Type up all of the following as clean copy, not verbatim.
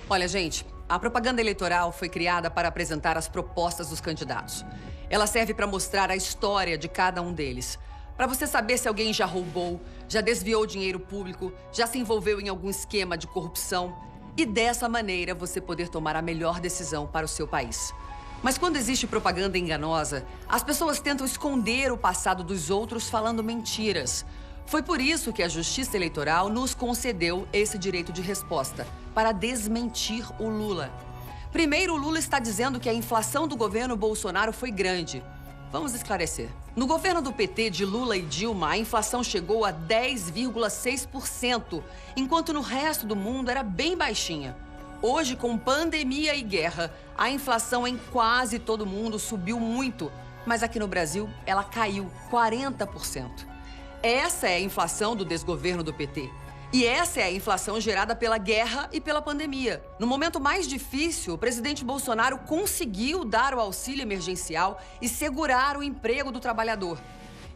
Olha, gente, a propaganda eleitoral foi criada para apresentar as propostas dos candidatos. Ela serve para mostrar a história de cada um deles. Para você saber se alguém já roubou, já desviou dinheiro público, já se envolveu em algum esquema de corrupção. E dessa maneira você poder tomar a melhor decisão para o seu país. Mas quando existe propaganda enganosa, as pessoas tentam esconder o passado dos outros falando mentiras. Foi por isso que a Justiça Eleitoral nos concedeu esse direito de resposta, para desmentir o Lula. Primeiro, o Lula está dizendo que a inflação do governo Bolsonaro foi grande. Vamos esclarecer. No governo do PT, de Lula e Dilma, a inflação chegou a 10,6%, enquanto no resto do mundo era bem baixinha. Hoje, com pandemia e guerra, a inflação em quase todo mundo subiu muito, mas aqui no Brasil ela caiu 40%. Essa é a inflação do desgoverno do PT. E essa é a inflação gerada pela guerra e pela pandemia. No momento mais difícil, o presidente Bolsonaro conseguiu dar o auxílio emergencial e segurar o emprego do trabalhador.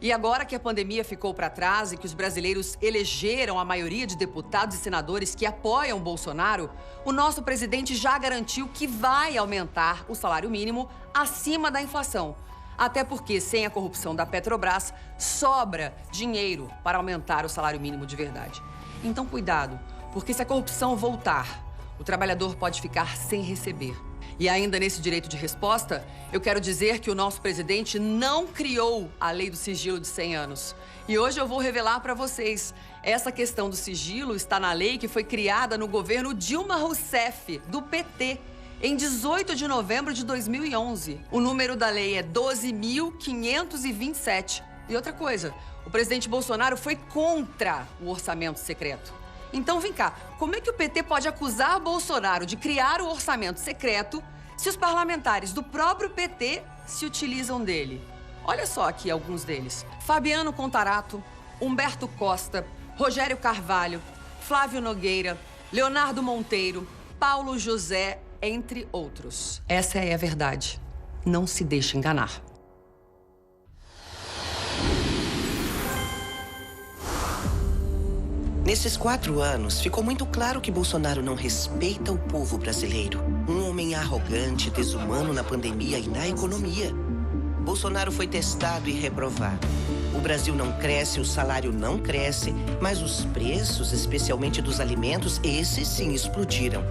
E agora que a pandemia ficou para trás e que os brasileiros elegeram a maioria de deputados e senadores que apoiam Bolsonaro, o nosso presidente já garantiu que vai aumentar o salário mínimo acima da inflação. Até porque, sem a corrupção da Petrobras, sobra dinheiro para aumentar o salário mínimo de verdade. Então, cuidado, porque se a corrupção voltar, o trabalhador pode ficar sem receber. E ainda nesse direito de resposta, eu quero dizer que o nosso presidente não criou a lei do sigilo de 100 anos. E hoje eu vou revelar para vocês. Essa questão do sigilo está na lei que foi criada no governo Dilma Rousseff, do PT, em 18 de novembro de 2011. O número da lei é 12.527. E outra coisa, o presidente Bolsonaro foi contra o orçamento secreto. Então, vem cá, como é que o PT pode acusar Bolsonaro de criar o orçamento secreto se os parlamentares do próprio PT se utilizam dele? Olha só aqui alguns deles. Fabiano Contarato, Humberto Costa, Rogério Carvalho, Flávio Nogueira, Leonardo Monteiro, Paulo José, entre outros. Essa é a verdade. Não se deixe enganar. Nesses 4 anos, ficou muito claro que Bolsonaro não respeita o povo brasileiro. Um homem arrogante, desumano na pandemia e na economia. Bolsonaro foi testado e reprovado. O Brasil não cresce, o salário não cresce, mas os preços, especialmente dos alimentos, esses sim explodiram.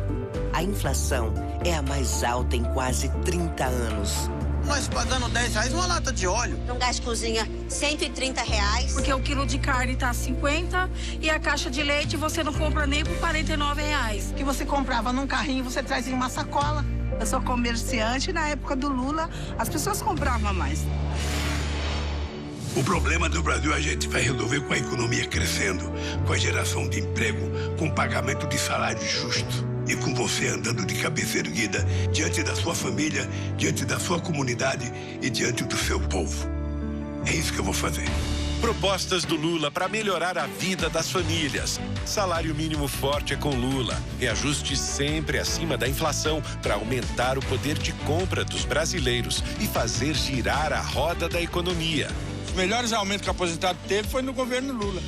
A inflação é a mais alta em quase 30 anos. Nós pagando R$10 uma lata de óleo. Um gás de cozinha, R$130. Porque o quilo de carne tá 50 e a caixa de leite você não compra nem por R$49. Que você comprava num carrinho, você trazia uma sacola. Eu sou comerciante, na época do Lula, as pessoas compravam mais. O problema do Brasil a gente vai resolver com a economia crescendo, com a geração de emprego, com o pagamento de salário justo. E com você andando de cabeça erguida diante da sua família, diante da sua comunidade e diante do seu povo. É isso que eu vou fazer. Propostas do Lula para melhorar a vida das famílias. Salário mínimo forte é com Lula. Reajuste sempre acima da inflação para aumentar o poder de compra dos brasileiros e fazer girar a roda da economia. Os melhores aumentos que o aposentado teve foi no governo Lula.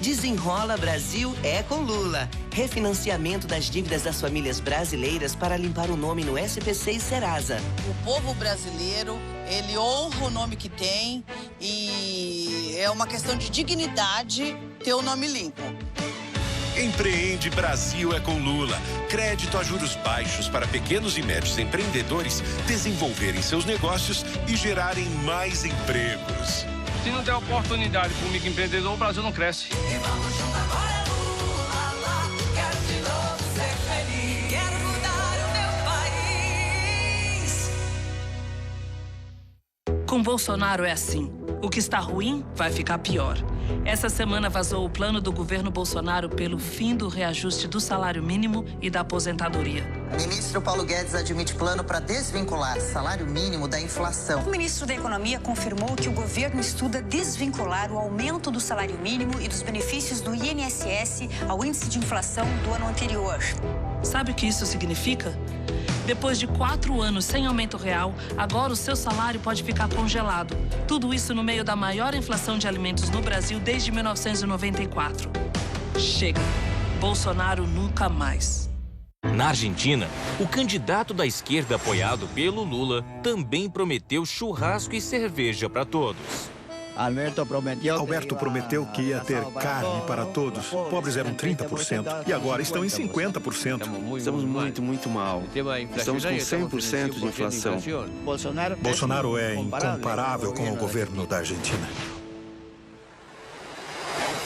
Desenrola Brasil é com Lula. Refinanciamento das dívidas das famílias brasileiras para limpar o nome no SPC e Serasa. O povo brasileiro, ele honra o nome que tem e é uma questão de dignidade ter o nome limpo. Empreende Brasil é com Lula. Crédito a juros baixos para pequenos e médios empreendedores desenvolverem seus negócios e gerarem mais empregos. Se não der oportunidade para o microempreendedor, o Brasil não cresce. E vamos junto agora, Lula, quero de novo ser feliz, quero mudar o meu país. Com Bolsonaro é assim. O que está ruim vai ficar pior. Essa semana vazou o plano do governo Bolsonaro pelo fim do reajuste do salário mínimo e da aposentadoria. Ministro Paulo Guedes admite plano para desvincular salário mínimo da inflação. O ministro da Economia confirmou que o governo estuda desvincular o aumento do salário mínimo e dos benefícios do INSS ao índice de inflação do ano anterior. Sabe o que isso significa? Depois de 4 anos sem aumento real, agora o seu salário pode ficar congelado. Tudo isso no meio da maior inflação de alimentos no Brasil desde 1994. Chega. Bolsonaro nunca mais. Na Argentina, o candidato da esquerda apoiado pelo Lula também prometeu churrasco e cerveja para todos. Alberto prometeu que ia ter carne para todos. Pobres eram 30% e agora estão em 50%. Estamos muito mal. Estamos com 100% de inflação. Bolsonaro é incomparável com o governo da Argentina.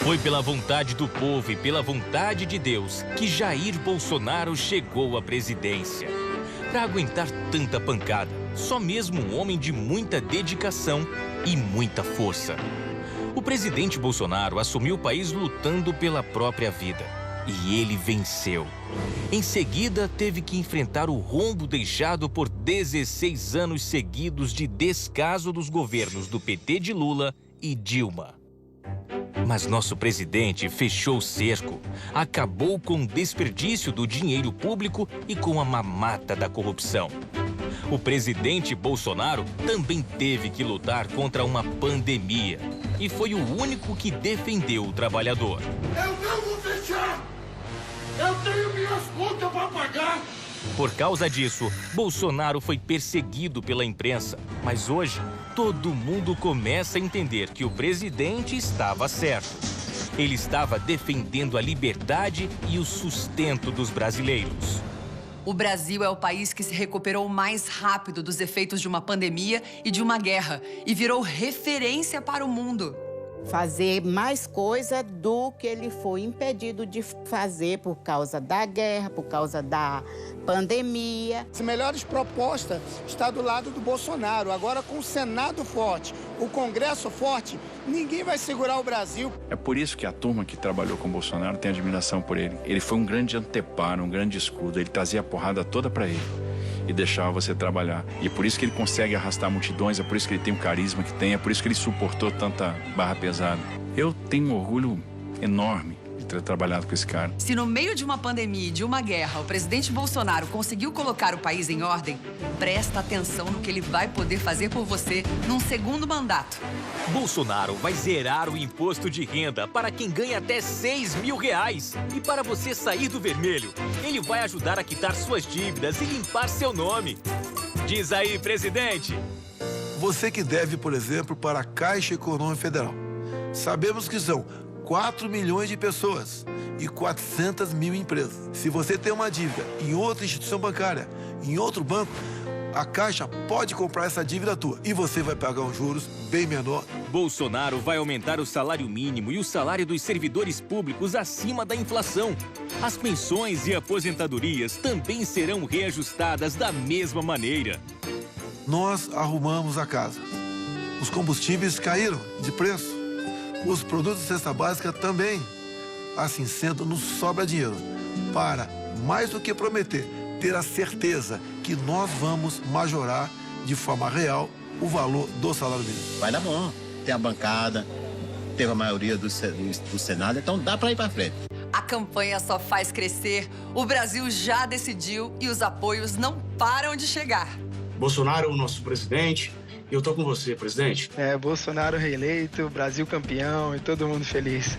Foi pela vontade do povo e pela vontade de Deus que Jair Bolsonaro chegou à presidência. Para aguentar tanta pancada, só mesmo um homem de muita dedicação e muita força. O presidente Bolsonaro assumiu o país lutando pela própria vida. E ele venceu. Em seguida, teve que enfrentar o rombo deixado por 16 anos seguidos de descaso dos governos do PT de Lula e Dilma. Mas nosso presidente fechou o cerco, acabou com o desperdício do dinheiro público e com a mamata da corrupção. O presidente Bolsonaro também teve que lutar contra uma pandemia e foi o único que defendeu o trabalhador. Eu não vou fechar! Eu tenho minhas contas para pagar! Por causa disso, Bolsonaro foi perseguido pela imprensa. Mas hoje, todo mundo começa a entender que o presidente estava certo. Ele estava defendendo a liberdade e o sustento dos brasileiros. O Brasil é o país que se recuperou mais rápido dos efeitos de uma pandemia e de uma guerra e virou referência para o mundo. Fazer mais coisa do que ele foi impedido de fazer por causa da guerra, por causa da pandemia. As melhores propostas estão do lado do Bolsonaro. Agora, com o Senado forte, o Congresso forte, ninguém vai segurar o Brasil. É por isso que a turma que trabalhou com o Bolsonaro tem admiração por ele. Ele foi um grande anteparo, um grande escudo. Ele trazia a porrada toda para ele e deixava você trabalhar. E é por isso que ele consegue arrastar multidões, é por isso que ele tem o carisma que tem, é por isso que ele suportou tanta barra pesada. Eu tenho um orgulho enorme de ter trabalhado com esse cara. Se no meio de uma pandemia e de uma guerra, o presidente Bolsonaro conseguiu colocar o país em ordem, presta atenção no que ele vai poder fazer por você num segundo mandato. Bolsonaro vai zerar o imposto de renda para quem ganha até R$6 mil. E para você sair do vermelho, ele vai ajudar a quitar suas dívidas e limpar seu nome. Diz aí, presidente. Você que deve, por exemplo, para a Caixa Econômica Federal. Sabemos que são 4 milhões de pessoas e 400 mil empresas. Se você tem uma dívida em outra instituição bancária, em outro banco, a Caixa pode comprar essa dívida tua e você vai pagar um juros bem menor. Bolsonaro vai aumentar o salário mínimo e o salário dos servidores públicos acima da inflação. As pensões e aposentadorias também serão reajustadas da mesma maneira. Nós arrumamos a casa. Os combustíveis caíram de preço. Os produtos de cesta básica também. Assim sendo, nos sobra dinheiro para, mais do que prometer, ter a certeza que nós vamos majorar de forma real o valor do salário mínimo. Vai dar bom. Tem a bancada, teve a maioria do Senado, então dá para ir para frente. A campanha só faz crescer, o Brasil já decidiu e os apoios não param de chegar. Bolsonaro, o nosso presidente, eu tô com você, presidente. Bolsonaro reeleito, Brasil campeão e todo mundo feliz.